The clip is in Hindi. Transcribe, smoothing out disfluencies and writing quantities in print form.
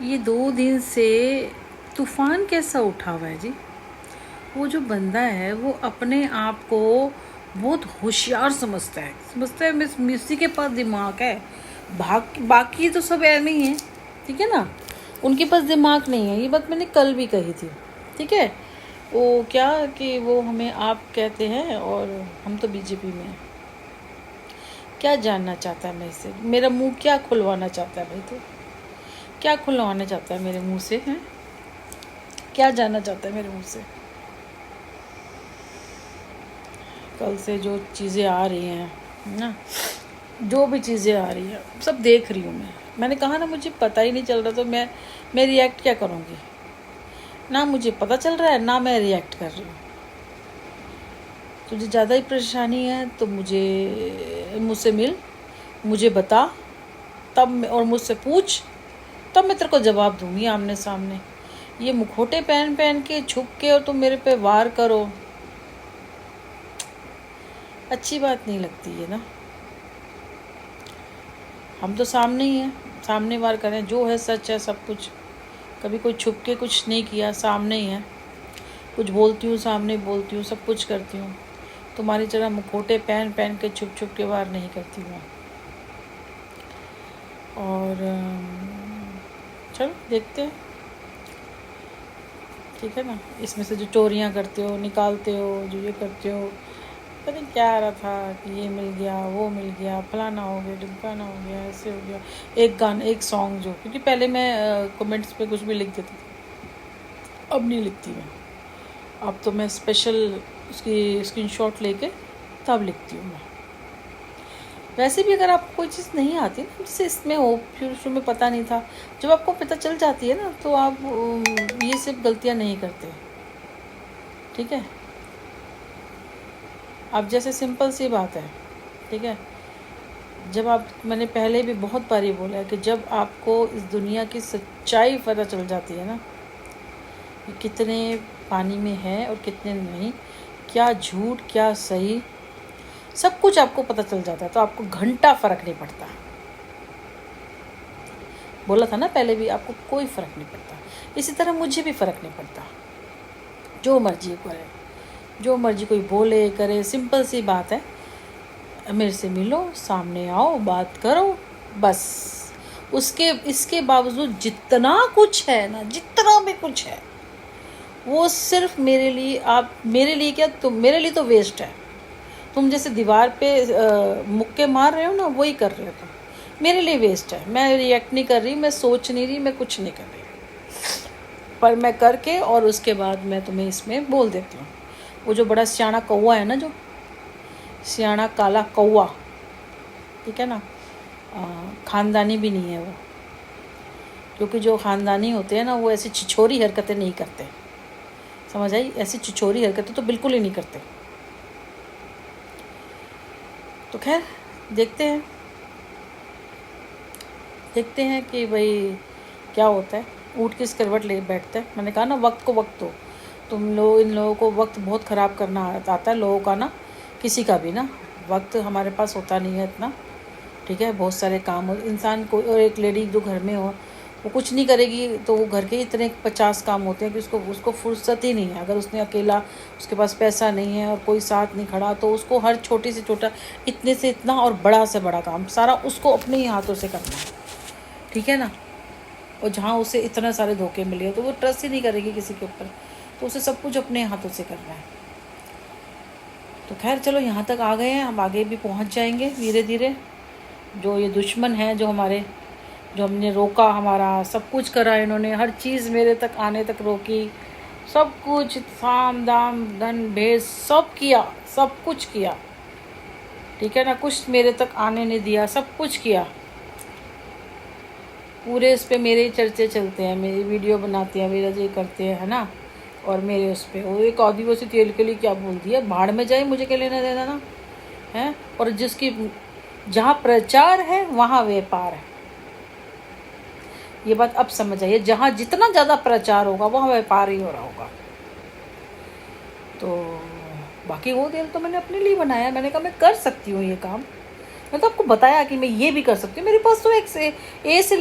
ये 2 दिन से तूफान कैसा उठा हुआ है जी। वो जो बंदा है वो अपने आप को बहुत होशियार समझता है मिस्सी के पास दिमाग है। बाकी तो सब ऐसे ही हैं, ठीक है ना। उनके पास दिमाग नहीं है। ये बात मैंने कल भी कही थी, ठीक है। वो क्या कि वो हमें आप कहते हैं और हम तो बीजेपी में हैं। क्या जानना चाहता है मेरे से? मेरा मुंह क्या खुलवाना चाहता है भाई? तो क्या खुलवाना चाहता है मेरे मुंह से? हैं, क्या जानना चाहता है मेरे मुंह से? कल से जो चीज़ें आ रही हैं ना, जो भी चीज़ें आ रही हैं सब देख रही हूँ मैंने कहा ना, मुझे पता ही नहीं चल रहा तो मैं रिएक्ट क्या करूँगी? ना मुझे पता चल रहा है ना मैं रिएक्ट कर रही हूँ। तुझे ज़्यादा ही परेशानी है तो मुझसे मिल, मुझे बता, और मुझसे पूछ, तब मैं तेरे को जवाब दूंगी आमने सामने। ये मुखोटे पहन पहन के छुप के और तुम मेरे पे वार करो, अच्छी बात नहीं लगती है ना। हम तो सामने ही हैं, सामने वार करें, जो है सच है सब कुछ। कभी कोई छुप के कुछ नहीं किया, सामने ही है। कुछ बोलती हूँ सामने बोलती हूँ, सब कुछ करती हूँ। तुम्हारी तरह मुखोटे पहन पहन के छुप छुप के वार नहीं करती हूँ। और चलो देखते हैं, ठीक है ना। इसमें से जो चोरियाँ करते हो, निकालते हो, जो ये करते हो, पता नहीं क्या आ रहा था कि ये मिल गया, वो मिल गया, फलाना हो गया, ढिमकाना हो गया, ऐसे हो गया। एक गाना, एक सॉन्ग जो, क्योंकि पहले मैं कमेंट्स पे कुछ भी लिख देती थी, अब नहीं लिखती मैं। अब तो मैं स्पेशल उसकी स्क्रीनशॉट लेके तब लिखती हूँ मैं। वैसे भी अगर आपको कोई चीज़ नहीं आती ना, जैसे इसमें हो शुरू में पता नहीं था, जब आपको पता चल जाती है ना तो आप ये सब गलतियाँ नहीं करते, ठीक है। अब जैसे सिंपल सी बात है, ठीक है। जब आप, मैंने पहले भी बहुत बार ये बोला है कि जब आपको इस दुनिया की सच्चाई पता चल जाती है ना, कि कितने पानी में है और कितने नहीं, क्या झूठ क्या सही, सब कुछ आपको पता चल जाता है, तो आपको घंटा फ़र्क नहीं पड़ता। बोला था ना पहले भी, आपको कोई फ़र्क नहीं पड़ता। इसी तरह मुझे भी फ़र्क नहीं पड़ता, जो मर्जी करे, जो मर्जी कोई बोले करे। सिंपल सी बात है, मेरे से मिलो, सामने आओ, बात करो, बस। इसके बावजूद जितना कुछ है ना, जितना भी कुछ है, वो सिर्फ मेरे लिए, आप मेरे लिए क्या, तुम मेरे लिए तो वेस्ट है। तुम जैसे दीवार पे मुक्के मार रहे हो ना, वही कर रहे हो तुम, मेरे लिए वेस्ट है। मैं रिएक्ट नहीं कर रही, मैं सोच नहीं रही, मैं कुछ नहीं कर रही, पर मैं करके और उसके बाद मैं तुम्हें इसमें बोल देती हूँ। वो जो बड़ा सियाना कौवा है ना, जो सियाना काला कौवा, ठीक है ना, ख़ानदानी भी नहीं है वो, क्योंकि जो ख़ानदानी होते हैं ना वो ऐसी छिछोरी हरकतें नहीं करते, समझ आई? ऐसी छिछोरी हरकतें तो बिल्कुल ही नहीं करते। तो खैर देखते हैं कि भाई क्या होता है। ऊँट किस करवट ले बैठता है। मैंने कहा ना, वक्त को वक्त हो। इन लोगों को वक्त बहुत ख़राब करना आता है लोगों का ना, किसी का भी ना। वक्त हमारे पास होता नहीं है इतना, ठीक है। बहुत सारे काम हो इंसान को, और एक लेडी जो घर में हो वो कुछ नहीं करेगी तो वो घर के इतने 50 काम होते हैं कि उसको फुर्सत ही नहीं है। अगर उसने अकेला, उसके पास पैसा नहीं है और कोई साथ नहीं खड़ा, तो उसको हर छोटे से छोटा, इतने से इतना और बड़ा से बड़ा काम सारा उसको अपने ही हाथों से करना है, ठीक है ना। और जहाँ उसे इतना सारे धोखे मिले तो वो ट्रस्ट ही नहीं करेगी किसी के ऊपर, तो उसे सब कुछ अपने हाथों से करना है। तो खैर चलो, यहाँ तक आ गए हैं, हम आगे भी पहुँच जाएंगे धीरे धीरे। जो ये दुश्मन हैं, जो हमने रोका, हमारा सब कुछ करा इन्होंने, हर चीज़ मेरे तक आने तक रोकी, सब कुछ, साम दाम धन भेद सब किया, सब कुछ किया, ठीक है ना। कुछ मेरे तक आने नहीं दिया, सब कुछ किया। पूरे इस पे मेरे ही चर्चे चलते हैं, मेरी वीडियो बनाते हैं, मेरा ये करते हैं, है ना। और मेरे उस पर वो एक आदिवासी तेल के लिए क्या बोल दिया, भाड़ में जाए, मुझे क्या लेना देना ना है। और जिसकी, जहाँ प्रचार है वहाँ व्यापार है, ये बात अब समझ आइए। जहाँ जितना ज़्यादा प्रचार होगा वहाँ व्यापार ही हो रहा होगा। तो बाकी वो तेल तो मैंने अपने लिए बनाया, मैंने कहा मैं कर सकती हूँ ये काम। मैं तो आपको बताया कि मैं ये भी कर सकती हूँ। मेरे पास तो एक से ए से